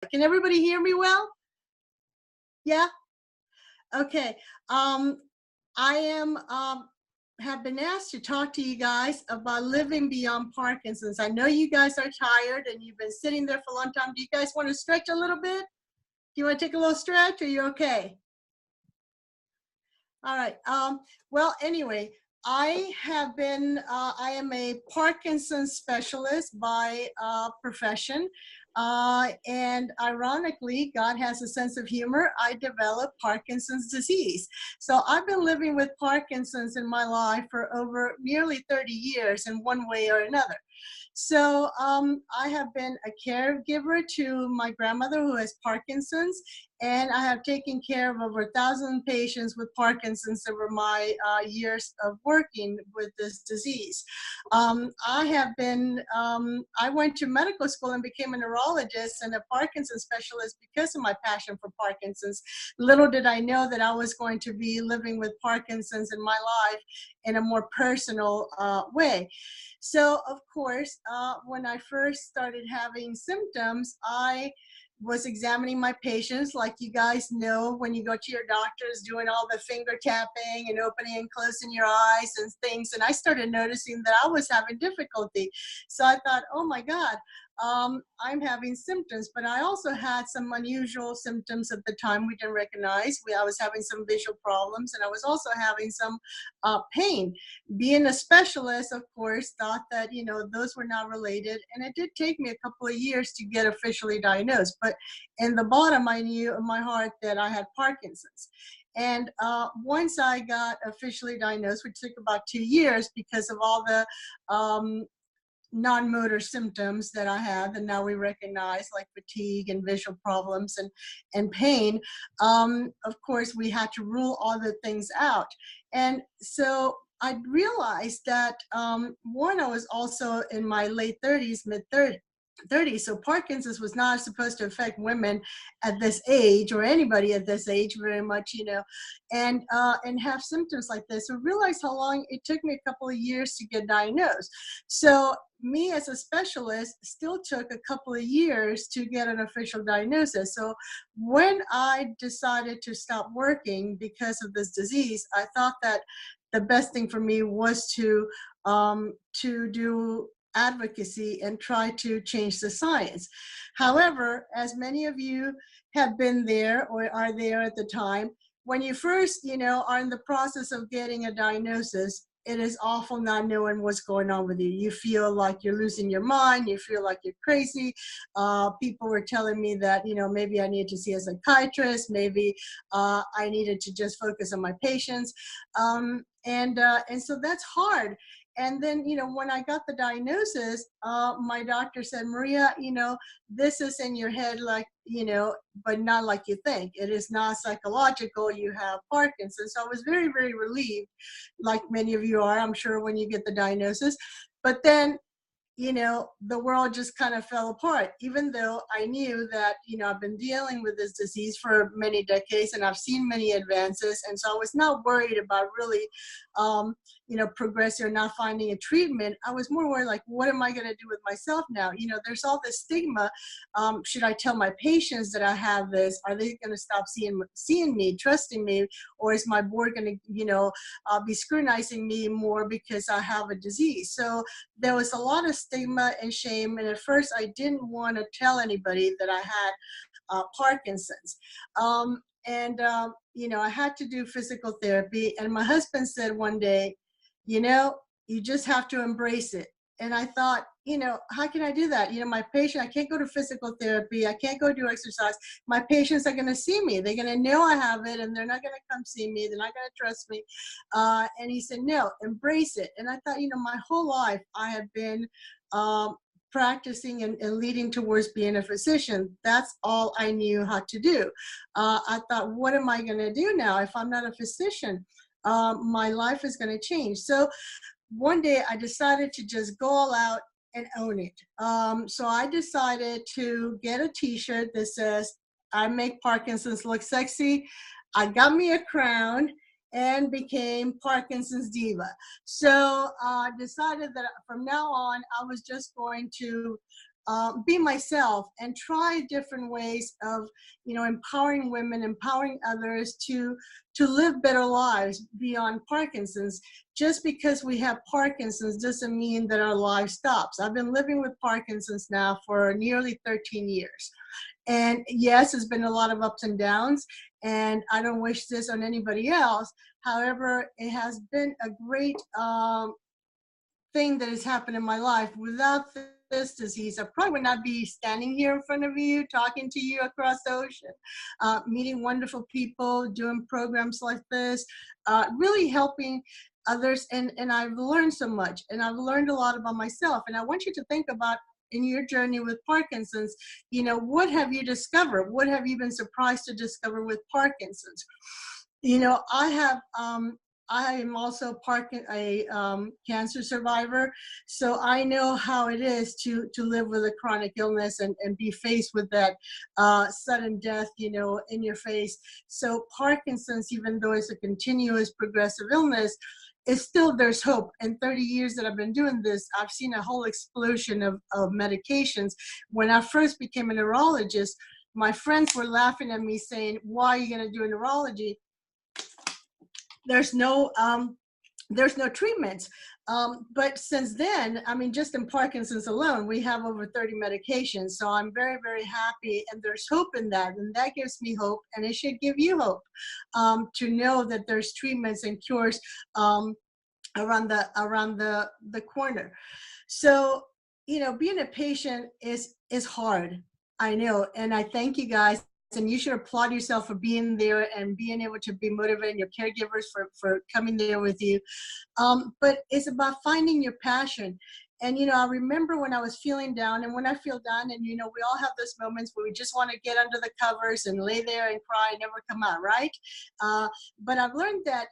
Can everybody hear me well? Yeah? Okay. I am have been asked to talk to you guys about living beyond Parkinson's. I know you guys are tired and you've been sitting there for a long time. Do you guys want to stretch a little bit? Do you want to take a little stretch? Or are you okay? All right. Well, anyway, I am a Parkinson's specialist by profession. And ironically, God has a sense of humor. I developed Parkinson's disease. So I've been living with Parkinson's in my life for over nearly 30 years in one way or another. So I have been a caregiver to my grandmother who has Parkinson's, and I have taken care of over 1,000 patients with Parkinson's over my years of working with this disease. I went to medical school and became a neurologist and a Parkinson's specialist because of my passion for Parkinson's. Little did I know that I was going to be living with Parkinson's in my life in a more personal way. So, of course, when I first started having symptoms, I was examining my patients, like you guys know when you go to your doctors, doing all the finger tapping and opening and closing your eyes and things. And I started noticing that I was having difficulty. So I thought, oh my God, I'm having symptoms. But I also had some unusual symptoms at the time we didn't recognize. I was having some visual problems, and I was also having some pain. Being a specialist, of course, thought that, those were not related. And it did take me a couple of years to get officially diagnosed. But in the bottom, I knew in my heart that I had Parkinson's. And once I got officially diagnosed, which took about 2 years because of all the non-motor symptoms that I have, and now we recognize, like fatigue and visual problems and pain, of course, we had to rule all the things out. And so I realized that, one, I was also in my late 30s, mid 30s. So Parkinson's was not supposed to affect women at this age or anybody at this age very much, and have symptoms like this. So realize how long it took me, a couple of years to get diagnosed. So me as a specialist still took a couple of years to get an official diagnosis. So when I decided to stop working because of this disease, I thought that the best thing for me was to do advocacy and try to change the science. However, as many of you have been there or are there at the time, when you first, are in the process of getting a diagnosis, it is awful not knowing what's going on with you. You feel like you're losing your mind. You feel like you're crazy. People were telling me that, maybe I need to see a psychiatrist. Maybe I needed to just focus on my patients. And so that's hard. And then, when I got the diagnosis, my doctor said, Maria, this is in your head, like, but not like you think. It is not psychological. You have Parkinson's. So I was very, very relieved, like many of you are, I'm sure, when you get the diagnosis. But then, the world just kind of fell apart, even though I knew that, I've been dealing with this disease for many decades and I've seen many advances. And so I was not worried about really, progressing or not finding a treatment. I was more worried, like, what am I going to do with myself now? There's all this stigma. Should I tell my patients that I have this? Are they going to stop seeing me, trusting me? Or is my board going to, be scrutinizing me more because I have a disease? So there was a lot of stigma and shame. And at first I didn't want to tell anybody that I had Parkinson's. I had to do physical therapy. And my husband said one day, you just have to embrace it. And I thought, how can I do that? My patient, I can't go to physical therapy. I can't go do exercise. My patients are going to see me. They're going to know I have it, and they're not going to come see me. They're not going to trust me. And he said, no, embrace it. And I thought, my whole life I have been practicing and leading towards being a physician. That's all I knew how to do. I thought, what am I going to do now if I'm not a physician? My life is going to change. So one day I decided to just go all out and own it. So I decided to get a t-shirt that says, I make Parkinson's look sexy. I got me a crown and became Parkinson's diva. So I decided that from now on, I was just going to be myself and try different ways of, empowering women, empowering others to live better lives beyond Parkinson's. Just because we have Parkinson's doesn't mean that our life stops. I've been living with Parkinson's now for nearly 13 years. And yes, it's been a lot of ups and downs, and I don't wish this on anybody else. However, it has been a great thing that has happened in my life. Without this disease, I probably would not be standing here in front of you, talking to you across the ocean, meeting wonderful people, doing programs like this, really helping others. And I've learned so much, and I've learned a lot about myself. And I want you to think about, in your journey with Parkinson's, what have you discovered? What have you been surprised to discover with Parkinson's? I am also a cancer survivor, so I know how it is to live with a chronic illness and be faced with that sudden death, in your face. So Parkinson's, even though it's a continuous progressive illness, it's still, there's hope. In 30 years that I've been doing this, I've seen a whole explosion of medications. When I first became a neurologist, my friends were laughing at me saying, "Why are you going to do a neurology? There's no treatments." But since then, I mean, just in Parkinson's alone, we have over 30 medications. So I'm very, very happy, and there's hope in that, and that gives me hope, and it should give you hope, to know that there's treatments and cures around the corner. So, being a patient is hard. I know, and I thank you guys. And you should applaud yourself for being there and being able to be motivating your caregivers for coming there with you. But it's about finding your passion. And, I remember when I was feeling down, and when I feel down, and, we all have those moments where we just want to get under the covers and lay there and cry and never come out, right? But I've learned that,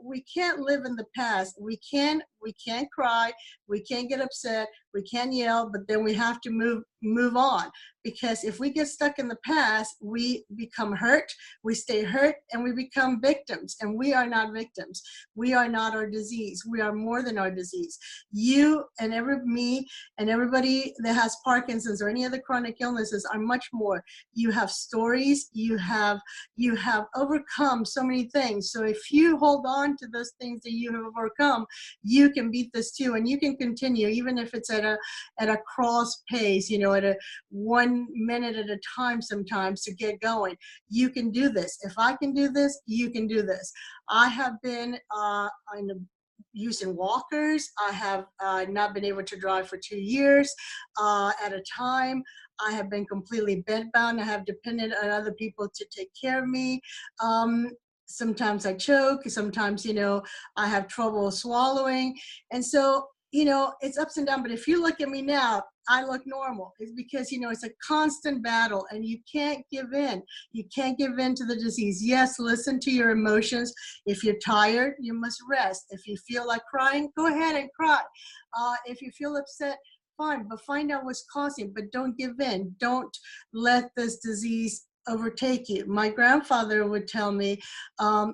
we can't live in the past. We can't cry. We can't get upset. We can't yell, but then we have to move on. Because if we get stuck in the past, we become hurt, we stay hurt, and we become victims. And we are not victims. We are not our disease. We are more than our disease. You and me and everybody that has Parkinson's or any other chronic illnesses are much more. You have stories. You have overcome so many things. So if you hold on to those things that you have overcome, you can beat this too, and you can continue, even if it's at a cross pace, at a 1 minute at a time sometimes to get going. You can do this. If I can do this, you can do this. I have been using walkers. I have not been able to drive for 2 years at a time. I have been completely bedbound. I have depended on other people to take care of me. Sometimes I choke. Sometimes, I have trouble swallowing. And so, it's ups and downs. But if you look at me now, I look normal. It's because, it's a constant battle, and you can't give in. You can't give in to the disease. Yes, listen to your emotions. If you're tired, you must rest. If you feel like crying, go ahead and cry. If you feel upset, fine, but find out what's causing it. But don't give in. Don't let this disease overtake you. My grandfather would tell me,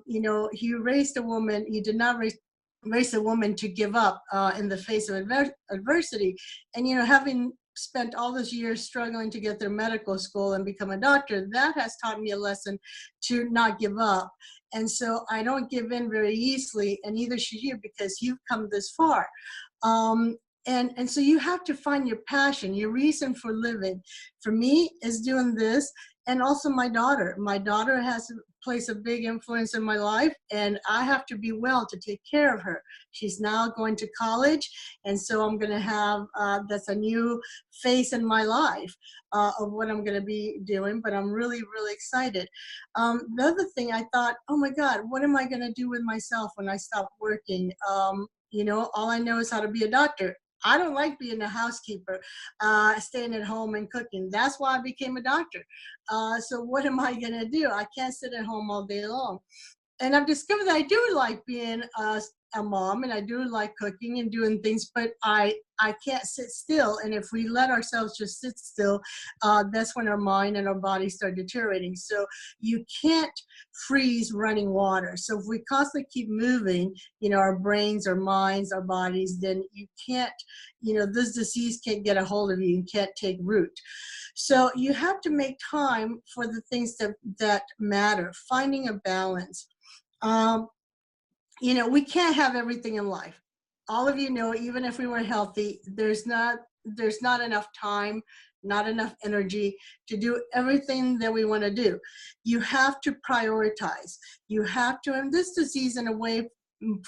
he raised a woman. He did not raise a woman to give up in the face of adversity. And, having spent all those years struggling to get through medical school and become a doctor, that has taught me a lesson to not give up. And so I don't give in very easily, and neither should you, because you've come this far. And so you have to find your passion, your reason for living. For me, is doing this, and also my daughter. My daughter plays a big influence in my life, and I have to be well to take care of her. She's now going to college, and so I'm going to have, that's a new phase in my life of what I'm going to be doing, but I'm really, really excited. The other thing, I thought, oh my God, what am I going to do with myself when I stop working? All I know is how to be a doctor. I don't like being a housekeeper, staying at home and cooking. That's why I became a doctor. So what am I going to do? I can't sit at home all day long. And I've discovered that I do like being a mom, and I do like cooking and doing things, but I I can't sit still. And if we let ourselves just sit still, that's when our mind and our body start deteriorating. So you can't freeze running water. So if we constantly keep moving, our brains, our minds, our bodies, then you can't, this disease can't get a hold of you and can't take root. So you have to make time for the things that matter, finding a balance. Um, we can't have everything in life. All of you know, even if we were healthy, there's not enough time, not enough energy to do everything that we want to do. You have to prioritize. You have to, and this disease in a way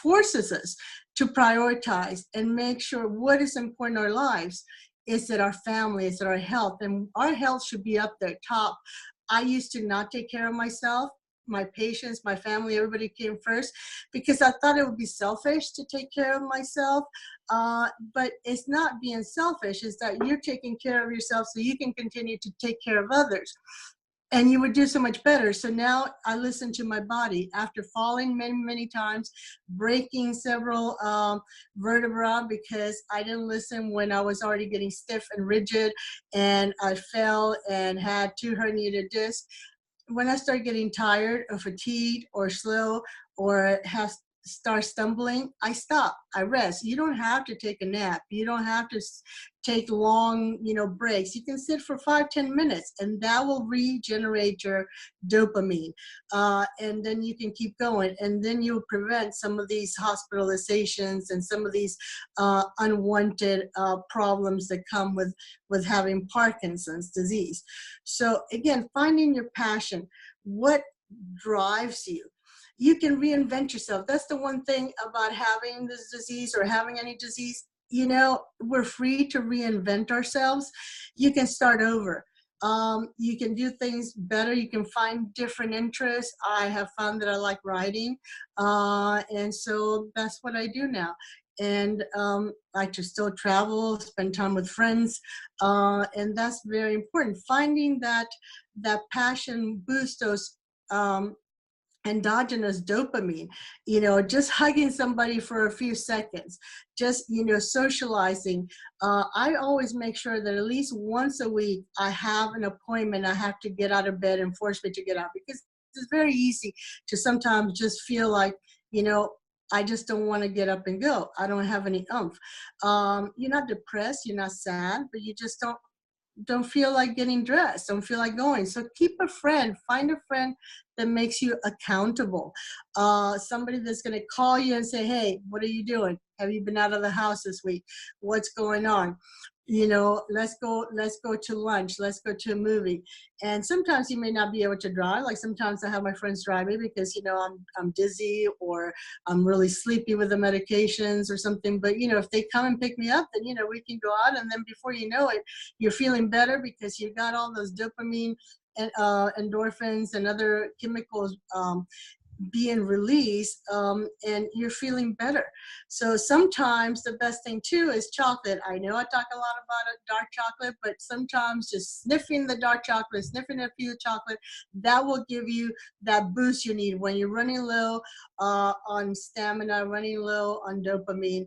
forces us to prioritize and make sure what is important in our lives. Is that our family, is that our health, and our health should be up there top. I used to not take care of myself. My patients, my family, everybody came first because I thought it would be selfish to take care of myself. But it's not being selfish, it's that you're taking care of yourself so you can continue to take care of others. And you would do so much better. So now I listen to my body after falling many, many times, breaking several vertebrae because I didn't listen when I was already getting stiff and rigid, and I fell and had 2 herniated discs. When I start getting tired or fatigued or slow or start stumbling, I stop, I rest. You don't have to take a nap. You don't have to take long, breaks. You can sit for 5-10 minutes and that will regenerate your dopamine. And then you can keep going. And then you'll prevent some of these hospitalizations and some of these unwanted problems that come with having Parkinson's disease. So again, finding your passion, what drives you. You can reinvent yourself. That's the one thing about having this disease or having any disease. We're free to reinvent ourselves. You can start over. You can do things better. You can find different interests. I have found that I like writing. And so that's what I do now. And I just still travel, spend time with friends. And that's very important. Finding that passion boosts those endogenous dopamine, just hugging somebody for a few seconds, just, socializing. I always make sure that at least once a week I have an appointment. I have to get out of bed and force me to get out because it's very easy to sometimes just feel like, I just don't want to get up and go. I don't have any oomph. You're not depressed, you're not sad, but you just don't feel like getting dressed, don't feel like going. So keep a friend, find a friend that makes you accountable. Somebody that's going to call you and say, hey, what are you doing? Have you been out of the house this week? What's going on? Let's go to lunch. Let's go to a movie. And sometimes you may not be able to drive. Like sometimes I have my friends drive me because, I'm dizzy or I'm really sleepy with the medications or something. But, if they come and pick me up, then, we can go out. And then before you know it, you're feeling better because you got all those dopamine and endorphins and other chemicals being released, and you're feeling better. So sometimes the best thing too is chocolate. I know I talk a lot about dark chocolate, but sometimes just sniffing the dark chocolate, sniffing a few chocolate, that will give you that boost you need when you're running low on stamina, running low on dopamine.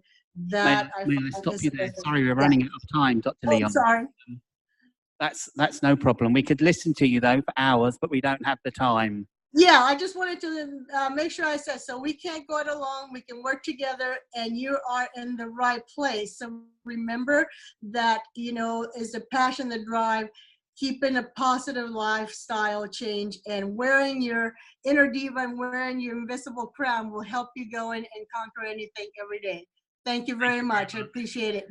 That May I stop you there? Sorry, we're running out of time, Dr. Oh, Leon. sorry. That's no problem. We could listen to you though for hours, but we don't have the time. Yeah, I just wanted to make sure I said, so we can't go it alone. We can work together and you are in the right place. So remember that, is the passion, the drive, keeping a positive lifestyle change, and wearing your inner diva and wearing your invisible crown will help you go in and conquer anything every day. Thank you very much. I appreciate it.